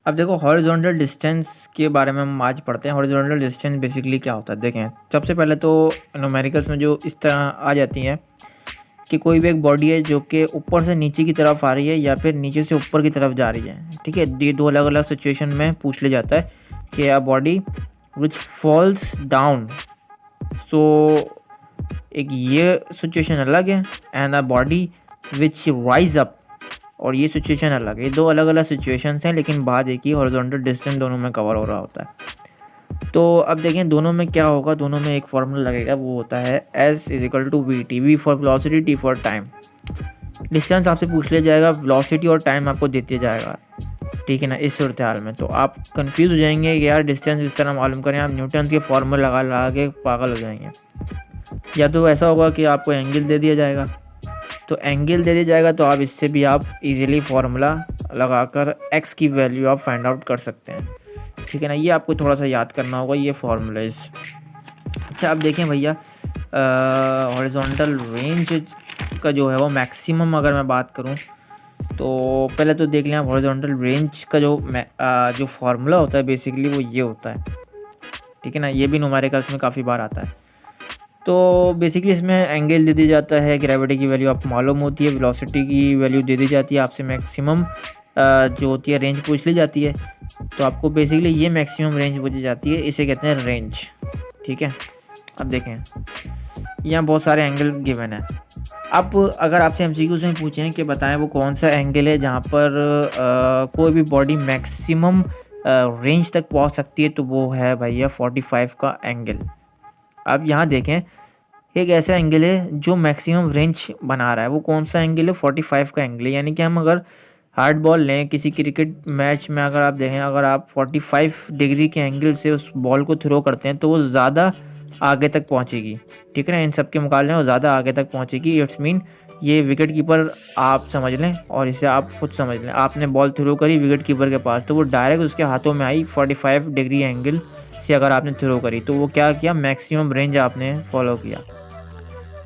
अब देखो horizontal distance के बारे में हम आज पढ़ते हैं। हॉरिजॉन्टल डिस्टेंस बेसिकली क्या होता है, देखें सबसे पहले तो न्यूमेरिकल्स में जो इस तरह आ जाती हैं कि कोई भी एक बॉडी है जो कि ऊपर से नीचे की तरफ आ रही है या फिर नीचे से ऊपर की तरफ जा रही है। ठीक है, ये दो अलग अलग सिचुएशन में पूछ लिया जाता है कि a body which falls down, so एक ये सिचुएशन अलग है, and a body which rise up, और ये सिचुएशन अलग है। ये दो अलग अलग सिचुएशंस हैं, लेकिन बात एक ही, हॉरिजॉन्टल डिस्टेंस दोनों में कवर हो रहा होता है। तो अब देखें दोनों में क्या होगा, दोनों में एक फॉर्मूला लगेगा, वो होता है S is equal to V T, V for velocity, T for time. Distance आपसे पूछ लिया जाएगा, वेलोसिटी और टाइम आपको देते जाएगा, ठीक है ना। इस सूरत हाल में तो आप कंफ्यूज हो जाएंगे कि यार डिस्टेंस इस तरह मालूम करें, आप न्यूटन के फॉर्मूला लगा लगा के पागल हो जाएंगे। या तो ऐसा होगा कि आपको एंगल दे दिया जाएगा, तो एंगल दे दिया जाएगा तो आप इससे भी आप इजीली फार्मूला लगाकर x की वैल्यू आप फाइंड आउट कर सकते हैं, ठीक है ना। ये आपको थोड़ा सा याद करना होगा ये फार्मूलाज। अच्छा अब देखें भैया, हॉरिजॉन्टल रेंज का जो है वो मैक्सिमम अगर मैं बात करूं तो पहले तो देख लें हॉरिजॉन्टल रेंज का जो फार्मूला होता है बेसिकली वो ये होता है, ठीक है ना। ये भी न्यूमेरिकल्स में काफ़ी बार आता है। तो बेसिकली इसमें एंगल दे दिया जाता है, ग्रेविटी की वैल्यू आपको मालूम होती है, वेलोसिटी की वैल्यू दे दी जाती है, आपसे मैक्सिमम जो होती है रेंज पूछ ली जाती है। तो आपको बेसिकली ये मैक्सिमम रेंज पूछी जाती है, इसे कहते हैं रेंज, ठीक है। अब देखें यहाँ बहुत सारे एंगल गिवन है। अब अगर आपसे एमसीक्यूज़ में पूछें कि बताएं वो कौन सा एंगल है जहाँ पर कोई भी बॉडी मैक्सिमम रेंज तक पहुँच सकती है, तो वो है भैया 45 का एंगल। अब यहाँ देखें एक ऐसा एंगल है जो मैक्सिमम रेंज बना रहा है, वो कौन सा एंगल है, 45 का एंगल है। यानी कि हम अगर हार्ड बॉल लें किसी क्रिकेट मैच में, अगर आप देखें अगर आप 45 डिग्री के एंगल से उस बॉल को थ्रो करते हैं तो वो ज़्यादा आगे तक पहुंचेगी, ठीक है ना। इन सब के मुकाबले वो ज़्यादा आगे तक पहुंचेगी। इट्स मीन ये विकेट कीपर आप समझ लें और इसे आप खुद समझ लें, आपने बॉल थ्रो करी विकेट कीपर के पास तो वो डायरेक्ट उसके हाथों में आई 45 डिग्री एंगल से अगर आपने थ्रो करी, तो वो क्या किया, मैक्सिमम रेंज आपने फॉलो किया।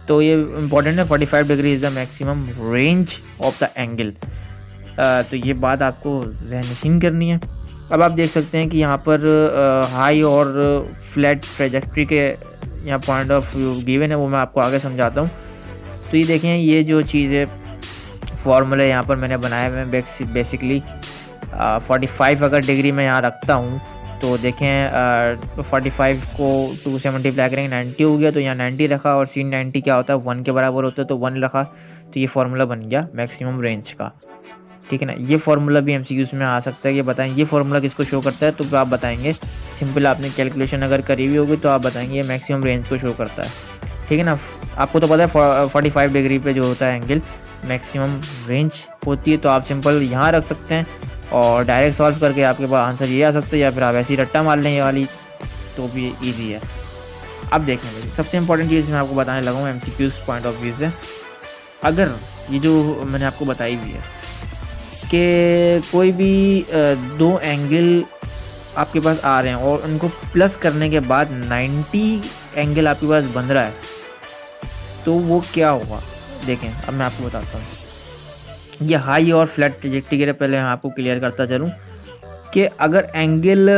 तो ये इंपॉर्टेंट है, 45 degree is the maximum range of the angle. तो ये बात आपको ज़हननशीन करनी है। अब आप देख सकते हैं कि यहाँ पर हाई और फ्लैट ट्रेजेक्ट्री के यहाँ पॉइंट ऑफ व्यू गिवन है, वो मैं आपको आगे समझाता हूँ। तो ये देखें ये जो चीज़ है फॉर्मूला यहाँ पर मैंने बनाया हुए हैं बेसिकली 45 अगर डिग्री में यहाँ रखता हूँ तो देखें 45 को 2 से मल्टीप्लाई करेंगे 90 हो गया, तो यहाँ 90 रखा और sin 90 क्या होता है 1 के बराबर होता है, तो 1 रखा, तो ये फार्मूला बन गया मैक्सिमम रेंज का, ठीक है ना। ये फार्मूला भी एमसीक्यूज़ में आ सकता है कि बताएं ये फार्मूला किसको शो करता है, तो आप बताएंगे सिंपल, आपने कैलकुलेशन अगर करी हुई होगी तो आप बताएंगे ये मैक्सिमम रेंज को शो करता है, ठीक है ना। आपको तो पता है 45 डिग्री पे जो होता है एंगल मैक्सिमम रेंज होती है, तो आप सिंपल यहाँ रख सकते हैं और डायरेक्ट सॉल्व करके आपके पास आंसर ये आ सकता है, या फिर आप ऐसी रट्टा मार लें ये वाली, तो भी ईजी है। अब देखें भाई सबसे इंपॉर्टेंट चीज़ मैं आपको बताने लगा हूँ एमसीक्यूज़ पॉइंट ऑफ व्यू से। अगर ये जो मैंने आपको बताई हुई है कि कोई भी दो एंगल आपके पास आ रहे हैं और उनको प्लस करने के बाद 90 एंगल आपके पास बन रहा है, तो वो क्या होगा, देखें अब मैं आपको बताता हूँ। ये हाई और फ्लैट ट्रेजेक्टरी के लिए पहले मैं आपको क्लियर करता चलूँ कि अगर एंगल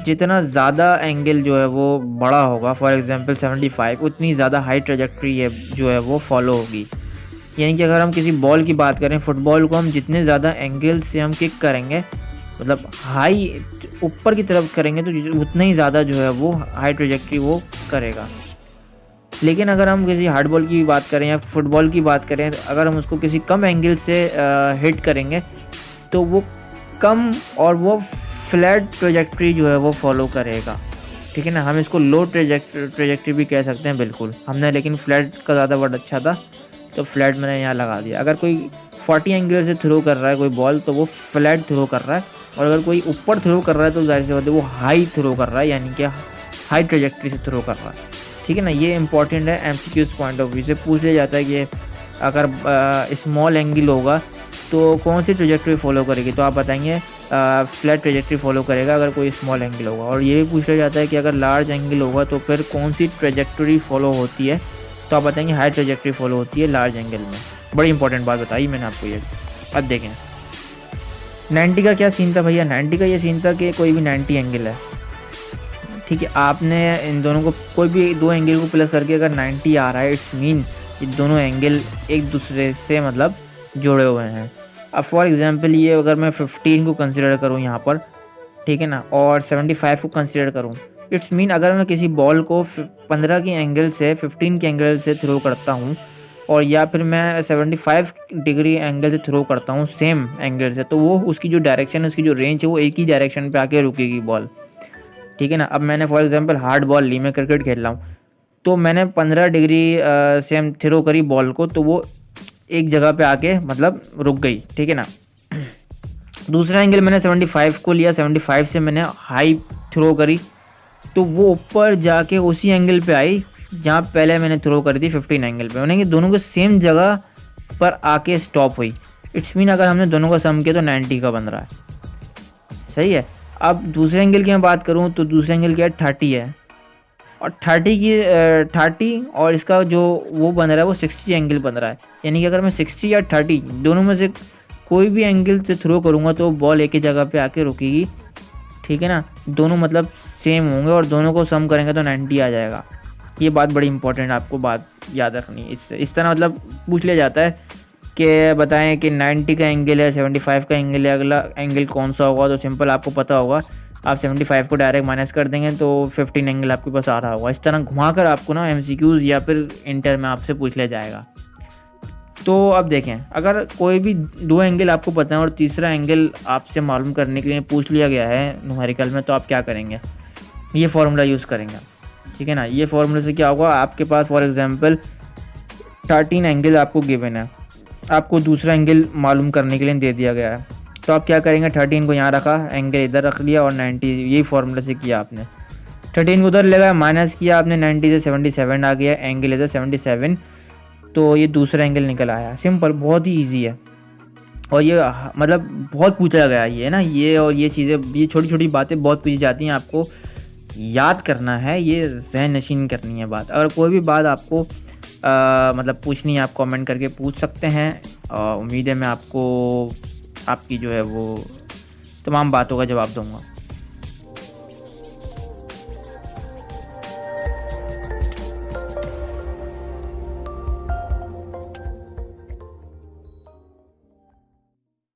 जितना ज़्यादा एंगल जो है वो बड़ा होगा, फॉर एग्जांपल 75, उतनी ज़्यादा हाई ट्रेजेक्टरी है जो है वो फॉलो होगी। यानी कि अगर हम किसी बॉल की बात करें, फुटबॉल को हम जितने ज़्यादा एंगल से हम किक करेंगे, मतलब हाई ऊपर की तरफ करेंगे, तो उतना ही ज़्यादा जो है वो हाई ट्रेजेक्टरी वो करेगा। लेकिन अगर हम किसी हार्ड बॉल की बात करें या फुटबॉल की बात करें, अगर हम उसको किसी कम एंगल से हिट करेंगे तो वो कम और वो फ्लैट ट्रेजेक्टरी जो है वो फॉलो करेगा, ठीक है ना। हम इसको लो ट्रेजेक्टरी भी कह सकते हैं, बिल्कुल हमने, लेकिन फ्लैट का ज़्यादा वर्ड अच्छा था तो फ्लैट मैंने यहाँ लगा दिया। अगर कोई 40 एंगल से थ्रो कर रहा है कोई बॉल तो वो फ्लैट थ्रो कर रहा है, और अगर कोई ऊपर थ्रो कर रहा है तो जाहिर सी बात है वो हाई थ्रो कर रहा है, यानी कि हाई ट्रेजेक्टरी से थ्रो कर रहा है, ठीक है ना। ये इंपॉर्टेंट है, एमसीक्यूज़ पॉइंट ऑफ व्यू से पूछ लिया जाता है कि अगर स्मॉल एंगल होगा तो कौन सी ट्रेजेक्टरी फॉलो करेगी, तो आप बताएंगे फ्लैट ट्रेजेक्टरी फॉलो करेगा अगर कोई स्मॉल एंगल होगा। और ये भी पूछ लिया जाता है कि अगर लार्ज एंगल होगा तो फिर कौन सी ट्रेजेक्टरी फॉलो होती है, तो आप बताएंगे हाई ट्रेजेक्टरी फॉलो होती है लार्ज एंगल में। बड़ी इंपॉर्टेंट बात बताई मैंने आपको ये। अब देखें 90 का क्या सीन था भैया, 90 का ये सीन था कि कोई भी 90 एंगल है, ठीक है, आपने इन दोनों को कोई भी दो एंगल को प्लस करके अगर 90 आ रहा है, इट्स मीन ये दोनों एंगल एक दूसरे से मतलब जुड़े हुए हैं। अब फॉर एग्जांपल ये अगर मैं 15 को कंसिडर करूँ यहाँ पर, ठीक है ना, और 75 को कंसिडर करूँ, इट्स मीन अगर मैं किसी बॉल को 15 के एंगल से 15 के एंगल से थ्रो करता हूँ और या फिर मैं 75 डिग्री एंगल से थ्रो करता हूँ सेम एंगल से, तो वो उसकी जो डायरेक्शन है, उसकी जो रेंज है, वो एक ही डायरेक्शन पे आके रुकेगी बॉल, ठीक है ना। अब मैंने फॉर एग्जांपल हार्ड बॉल ली, मैं क्रिकेट खेल रहा हूँ, तो मैंने 15 डिग्री से हम थ्रो करी बॉल को, तो वो एक जगह पे आके मतलब रुक गई, ठीक है ना। दूसरा एंगल मैंने 75 को लिया, 75 से मैंने हाई थ्रो करी, तो वो ऊपर जाके उसी एंगल पे आई जहाँ पहले मैंने थ्रो करी थी 15 एंगल पे, यानी कि दोनों को सेम जगह पर आके स्टॉप हुई। इट्स मीन अगर हमने दोनों का सम किया तो 90 का बन रहा है, सही है। अब दूसरे एंगल की मैं बात करूँ तो दूसरे एंगल क्या है, 30 है, और 30 और इसका जो वो बन रहा है वो 60 एंगल बन रहा है, यानी कि अगर मैं 60 या 30 दोनों में से कोई भी एंगल से थ्रो करूँगा तो बॉल एक ही जगह पे आके रुकेगी, ठीक है ना। दोनों मतलब सेम होंगे और दोनों को सम करेंगे तो 90 आ जाएगा। ये बात बड़ी इंपॉर्टेंट है, आपको बात याद रखनी है। इससे इस तरह मतलब पूछ लिया जाता है कि बताएं कि 90 का एंगल है, 75 का एंगल है, अगला एंगल कौन सा होगा, तो सिंपल आपको पता होगा, आप 75 को डायरेक्ट माइनस कर देंगे तो 15 एंगल आपके पास आ रहा होगा। इस तरह घुमाकर आपको ना MCQs या फिर इंटर में आपसे पूछ लिया जाएगा। तो अब देखें, अगर कोई भी दो एंगल आपको पता है और तीसरा एंगल आपसे मालूम करने के लिए पूछ लिया गया है न्यूमेरिकल में, तो आप क्या करेंगे, ये फार्मूला यूज़ करेंगे, ठीक है ना। ये फार्मूले से क्या होगा, आपके पास फॉर एग्जांपल 13 एंगल आपको गिवन है, आपको दूसरा एंगल मालूम करने के लिए दे दिया गया है, तो आप क्या करेंगे, 13 को यहाँ रखा, एंगल इधर रख लिया और 90, यही फार्मूले से किया आपने। 13 को उधर लगा, माइनस किया आपने, 90 से 77 आ गया, एंगल इधर 77, तो ये दूसरा एंगल निकल आया। सिंपल, बहुत ही ईजी है, और ये मतलब बहुत पूछा गया ये है ना, ये और ये चीज़ें, ये छोटी छोटी बातें बहुत पूछी जाती हैं, आपको याद करना है, ये ज़हन नशीन करनी है बात। अगर कोई भी बात आपको मतलब पूछनी है, आप कमेंट करके पूछ सकते हैं, उम्मीद है मैं आपको आपकी जो है वो तमाम बातों का जवाब दूंगा।